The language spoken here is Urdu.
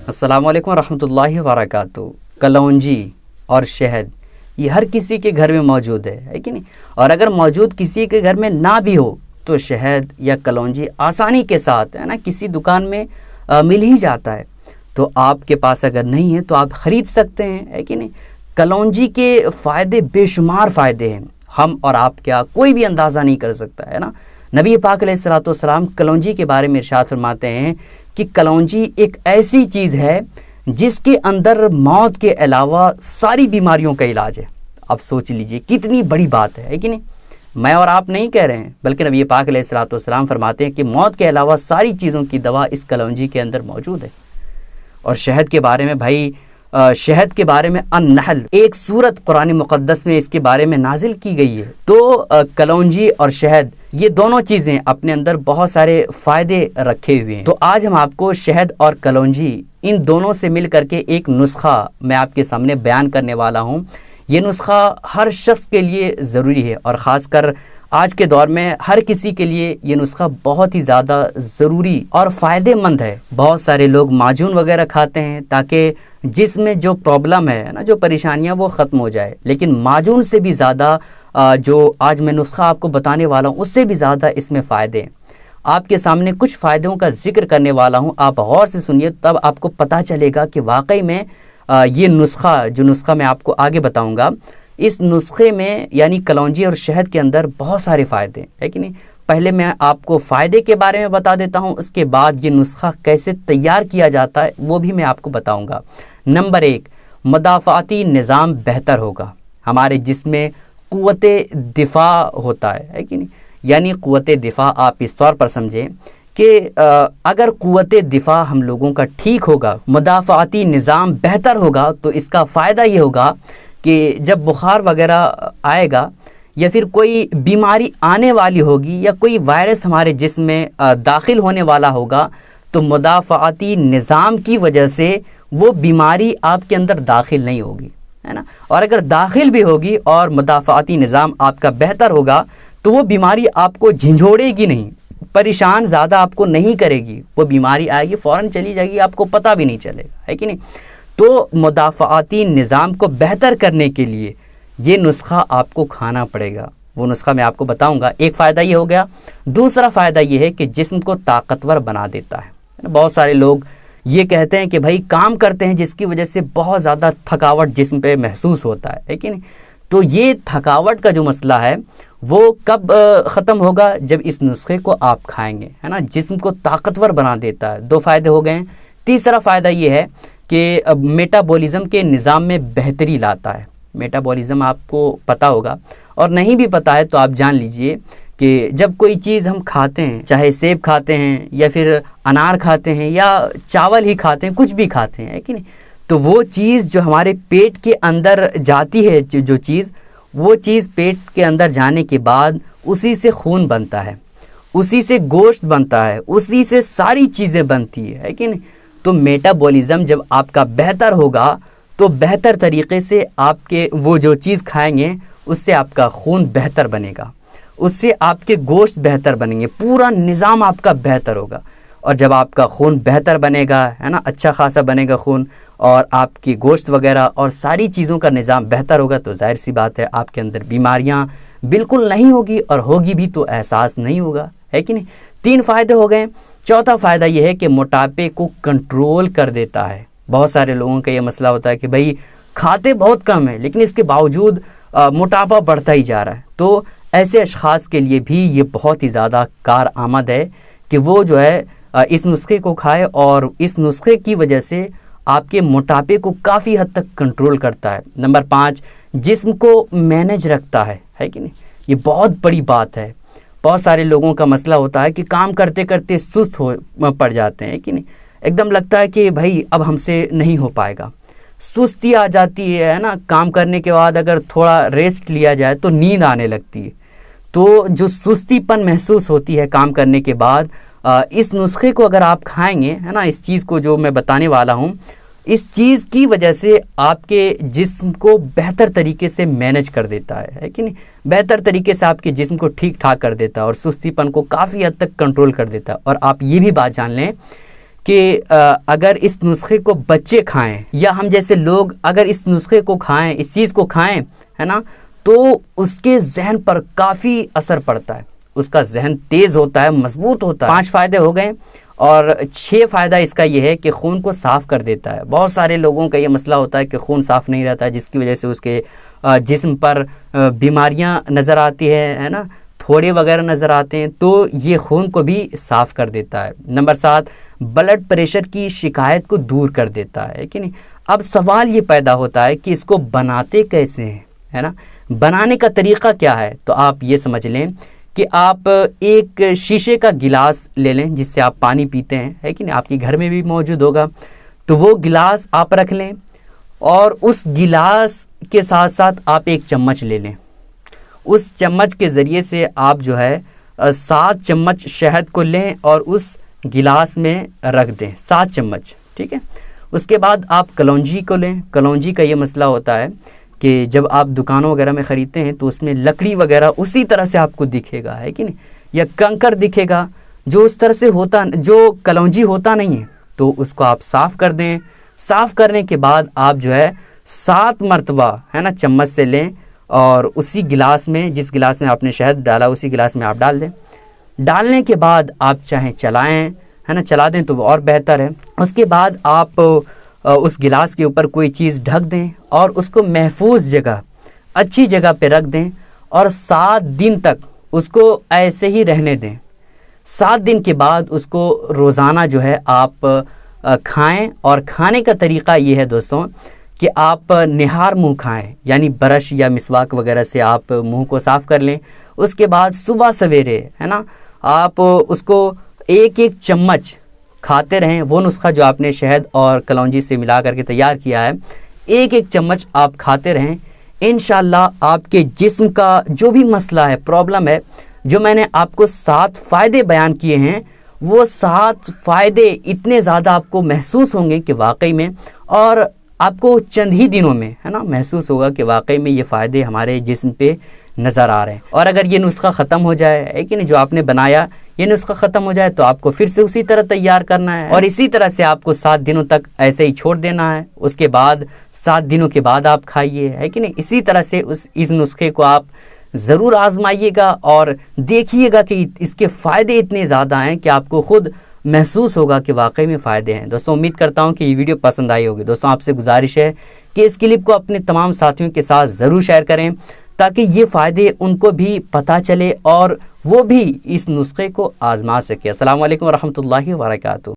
السلام علیکم ورحمۃ اللہ وبرکاتہ۔ کلونجی اور شہد یہ ہر کسی کے گھر میں موجود ہے کہ نہیں؟ اور اگر موجود کسی کے گھر میں نہ بھی ہو تو شہد یا کلونجی آسانی کے ساتھ ہے نا کسی دکان میں مل ہی جاتا ہے۔ تو آپ کے پاس اگر نہیں ہے تو آپ خرید سکتے ہیں، ہے کہ نہیں؟ کلونجی کے فائدے بے شمار فائدے ہیں، ہم اور آپ کیا کوئی بھی اندازہ نہیں کر سکتا ہے نا۔ نبی پاک علیہ الصلوۃ والسلام کلونجی کے بارے میں ارشاد فرماتے ہیں کہ کلونجی ایک ایسی چیز ہے جس کے اندر موت کے علاوہ ساری بیماریوں کا علاج ہے۔ اب سوچ لیجئے کتنی بڑی بات ہے کہ نہیں؟ میں اور آپ نہیں کہہ رہے ہیں بلکہ نبی پاک علیہ الصلوۃ والسلام فرماتے ہیں کہ موت کے علاوہ ساری چیزوں کی دوا اس کلونجی کے اندر موجود ہے۔ اور شہد کے بارے میں بھائی، شہد کے بارے میں النحل ایک سورت قرآن مقدس میں اس کے بارے میں نازل کی گئی ہے۔ تو کلونجی اور شہد یہ دونوں چیزیں اپنے اندر بہت سارے فائدے رکھے ہوئے ہیں۔ تو آج ہم آپ کو شہد اور کلونجی ان دونوں سے مل کر کے ایک نسخہ میں آپ کے سامنے بیان کرنے والا ہوں۔ یہ نسخہ ہر شخص کے لیے ضروری ہے اور خاص کر آج کے دور میں ہر کسی کے لیے یہ نسخہ بہت ہی زیادہ ضروری اور فائدے مند ہے۔ بہت سارے لوگ معجون وغیرہ کھاتے ہیں تاکہ جسم میں جو پرابلم ہے نا، جو پریشانیاں وہ ختم ہو جائے، لیکن معجون سے بھی زیادہ جو آج میں نسخہ آپ کو بتانے والا ہوں اس سے بھی زیادہ اس میں فائدے ہیں۔ آپ کے سامنے کچھ فائدوں کا ذکر کرنے والا ہوں، آپ غور سے سنیے تب آپ کو پتہ چلے گا کہ واقعی میں یہ نسخہ جو نسخہ میں آپ کو آگے بتاؤں گا، اس نسخے میں یعنی کلونجی اور شہد کے اندر بہت سارے فائدے ہیں کہ نہیں۔ پہلے میں آپ کو فائدے کے بارے میں بتا دیتا ہوں، اس کے بعد یہ نسخہ کیسے تیار کیا جاتا ہے وہ بھی میں آپ کو بتاؤں گا۔ نمبر 1، مدافعتی نظام بہتر ہوگا۔ ہمارے جسم میں قوت دفاع ہوتا ہے کہ نہیں؟ یعنی قوت دفاع آپ اس طور پر سمجھیں کہ اگر قوت دفاع ہم لوگوں کا ٹھیک ہوگا، مدافعتی نظام بہتر ہوگا، تو اس کا فائدہ یہ ہوگا کہ جب بخار وغیرہ آئے گا یا پھر کوئی بیماری آنے والی ہوگی یا کوئی وائرس ہمارے جسم میں داخل ہونے والا ہوگا تو مدافعتی نظام کی وجہ سے وہ بیماری آپ کے اندر داخل نہیں ہوگی، ہے نا۔ اور اگر داخل بھی ہوگی اور مدافعتی نظام آپ کا بہتر ہوگا تو وہ بیماری آپ کو جھنجھوڑے گی نہیں، پریشان زیادہ آپ کو نہیں کرے گی، وہ بیماری آئے گی فوراً چلی جائے گی، آپ کو پتہ بھی نہیں چلے گا، ہے کہ نہیں۔ تو مدافعتی نظام کو بہتر کرنے کے لیے یہ نسخہ آپ کو کھانا پڑے گا، وہ نسخہ میں آپ کو بتاؤں گا۔ ایک فائدہ یہ ہو گیا۔ دوسرا فائدہ یہ ہے کہ جسم کو طاقتور بنا دیتا ہے۔ بہت سارے لوگ یہ کہتے ہیں کہ بھائی کام کرتے ہیں جس کی وجہ سے بہت زیادہ تھکاوٹ جسم پہ محسوس ہوتا ہے کہ نہیں۔ تو یہ تھکاوٹ کا جو مسئلہ ہے وہ کب ختم ہوگا؟ جب اس نسخے کو آپ کھائیں گے، ہے نا۔ جسم کو طاقتور بنا دیتا ہے، 2 فائدے ہو گئے ہیں۔ تیسرا فائدہ یہ ہے کہ میٹابولزم کے نظام میں بہتری لاتا ہے۔ میٹابولزم آپ کو پتہ ہوگا، اور نہیں بھی پتہ ہے تو آپ جان لیجئے کہ جب کوئی چیز ہم کھاتے ہیں، چاہے سیب کھاتے ہیں یا پھر انار کھاتے ہیں یا چاول ہی کھاتے ہیں، کچھ بھی کھاتے ہیں کہ نہیں، تو وہ چیز جو ہمارے پیٹ کے اندر جاتی ہے، جو چیز وہ چیز پیٹ کے اندر جانے کے بعد اسی سے خون بنتا ہے، اسی سے گوشت بنتا ہے، اسی سے ساری چیزیں بنتی ہے کہ نہیں۔ تو میٹابولزم جب آپ کا بہتر ہوگا تو بہتر طریقے سے آپ کے وہ جو چیز کھائیں گے اس سے آپ کا خون بہتر بنے گا، اس سے آپ کے گوشت بہتر بنیں گے، پورا نظام آپ کا بہتر ہوگا۔ اور جب آپ کا خون بہتر بنے گا، ہے نا، اچھا خاصا بنے گا خون، اور آپ کی گوشت وغیرہ اور ساری چیزوں کا نظام بہتر ہوگا تو ظاہر سی بات ہے آپ کے اندر بیماریاں بالکل نہیں ہوگی، اور ہوگی بھی تو احساس نہیں ہوگا، ہے کہ نہیں۔ 3 فائدے ہو گئے۔ چوتھا فائدہ یہ ہے کہ موٹاپے کو کنٹرول کر دیتا ہے۔ بہت سارے لوگوں کا یہ مسئلہ ہوتا ہے کہ بھائی کھاتے بہت کم ہے لیکن اس کے باوجود موٹاپا بڑھتا ہی جا رہا ہے۔ تو ایسے اشخاص کے لیے بھی یہ بہت ہی زیادہ کارآمد ہے کہ وہ جو ہے اس نسخے کو کھائے، اور اس نسخے کی وجہ سے آپ کے موٹاپے کو کافی حد تک کنٹرول کرتا ہے۔ نمبر 5، جسم کو مینج رکھتا ہے کہ نہیں۔ یہ بہت بڑی بات ہے۔ بہت سارے لوگوں کا مسئلہ ہوتا ہے کہ کام کرتے کرتے سست پڑ جاتے ہیں کہ نہیں، ایک دم لگتا ہے کہ بھائی اب ہم سے نہیں ہو پائے گا، سستی آ جاتی ہے نا۔ کام کرنے کے بعد اگر تھوڑا ریسٹ لیا جائے تو نیند آنے لگتی ہے، تو جو سستی پن محسوس ہوتی ہے کام کرنے کے بعد، اس نسخے کو اگر آپ کھائیں گے، ہے نا، اس چیز کو جو میں بتانے والا ہوں، اس چیز کی وجہ سے آپ کے جسم کو بہتر طریقے سے مینج کر دیتا ہے کہ نہیں، بہتر طریقے سے آپ کے جسم کو ٹھیک ٹھاک کر دیتا ہے اور سستی پن کو کافی حد تک کنٹرول کر دیتا ہے۔ اور آپ یہ بھی بات جان لیں کہ اگر اس نسخے کو بچے کھائیں یا ہم جیسے لوگ اگر اس نسخے کو کھائیں، اس چیز کو کھائیں، ہے نا، تو اس کے ذہن پر کافی اثر پڑتا ہے، اس کا ذہن تیز ہوتا ہے، مضبوط ہوتا ہے۔ 5 فائدے ہو گئے، اور 6 فائدہ اس کا یہ ہے کہ خون کو صاف کر دیتا ہے۔ بہت سارے لوگوں کا یہ مسئلہ ہوتا ہے کہ خون صاف نہیں رہتا ہے، جس کی وجہ سے اس کے جسم پر بیماریاں نظر آتی ہے نا، پھوڑے وغیرہ نظر آتے ہیں، تو یہ خون کو بھی صاف کر دیتا ہے۔ نمبر 7، بلڈ پریشر کی شکایت کو دور کر دیتا ہے کہ نہیں۔ اب سوال یہ پیدا ہوتا ہے کہ اس کو بناتے کیسے ہیں، ہے نا، بنانے کا طریقہ کیا ہے؟ تو آپ یہ سمجھ لیں کہ آپ ایک شیشے کا گلاس لے لیں جس سے آپ پانی پیتے ہیں، ہے کہ نہیں، آپ کے گھر میں بھی موجود ہوگا، تو وہ گلاس آپ رکھ لیں، اور اس گلاس کے ساتھ ساتھ آپ ایک چمچ لے لیں۔ اس چمچ کے ذریعے سے آپ جو ہے 7 چمچ شہد کو لیں اور اس گلاس میں رکھ دیں، 7 چمچ، ٹھیک ہے۔ اس کے بعد آپ کلونجی کو لیں۔ کلونجی کا یہ مسئلہ ہوتا ہے کہ جب آپ دکانوں وغیرہ میں خریدتے ہیں تو اس میں لکڑی وغیرہ اسی طرح سے آپ کو دکھے گا، ہے کہ نہیں، یا کنکر دکھے گا جو اس طرح سے ہوتا، جو کلونجی ہوتا نہیں ہے، تو اس کو آپ صاف کر دیں۔ صاف کرنے کے بعد آپ جو ہے 7 مرتبہ، ہے نا، چمچ سے لیں اور اسی گلاس میں، جس گلاس میں آپ نے شہد ڈالا اسی گلاس میں آپ ڈال دیں۔ ڈالنے کے بعد آپ چاہیں چلائیں، ہے نا، چلا دیں تو وہ اور بہتر ہے۔ اس کے بعد آپ اس گلاس کے اوپر کوئی چیز ڈھک دیں اور اس کو محفوظ جگہ، اچھی جگہ پہ رکھ دیں، اور 7 دن تک اس کو ایسے ہی رہنے دیں۔ 7 دن کے بعد اس کو روزانہ جو ہے آپ کھائیں، اور کھانے کا طریقہ یہ ہے دوستوں کہ آپ نہار منہ کھائیں، یعنی برش یا مسواک وغیرہ سے آپ منہ کو صاف کر لیں۔ اس کے بعد صبح سویرے، ہے نا، آپ اس کو ایک چمچ کھاتے رہیں۔ وہ نسخہ جو آپ نے شہد اور کلونجی سے ملا کر کے تیار کیا ہے، ایک چمچ آپ کھاتے رہیں۔ انشاءاللہ آپ کے جسم کا جو بھی مسئلہ ہے، پرابلم ہے، جو میں نے آپ کو 7 فائدے بیان کیے ہیں، وہ 7 فائدے اتنے زیادہ آپ کو محسوس ہوں گے کہ واقعی میں، اور آپ کو چند ہی دنوں میں، ہے نا، محسوس ہوگا کہ واقعی میں یہ فائدے ہمارے جسم پہ نظر آ رہے ہیں۔ اور اگر یہ نسخہ ختم ہو جائے، ہے کہ نہیں، جو آپ نے بنایا یہ نسخہ ختم ہو جائے، تو آپ کو پھر سے اسی طرح تیار کرنا ہے، اور اسی طرح سے آپ کو 7 دنوں تک ایسے ہی چھوڑ دینا ہے۔ اس کے بعد 7 دنوں کے بعد آپ کھائیے، ہے کہ نہیں۔ اسی طرح سے اس نسخے کو آپ ضرور آزمائیے گا اور دیکھیے گا کہ اس کے فائدے اتنے زیادہ ہیں کہ آپ کو خود محسوس ہوگا کہ واقعی میں فائدے ہیں۔ دوستوں، امید کرتا ہوں کہ یہ ویڈیو پسند آئی ہوگی۔ دوستوں، آپ سے گزارش ہے کہ اس کلپ کو اپنے تمام ساتھیوں کے ساتھ ضرور شیئر کریں، تاکہ یہ فائدے ان کو بھی پتہ چلے اور وہ بھی اس نسخے کو آزما سکے۔ السلام علیکم ورحمۃ اللہ وبرکاتہ۔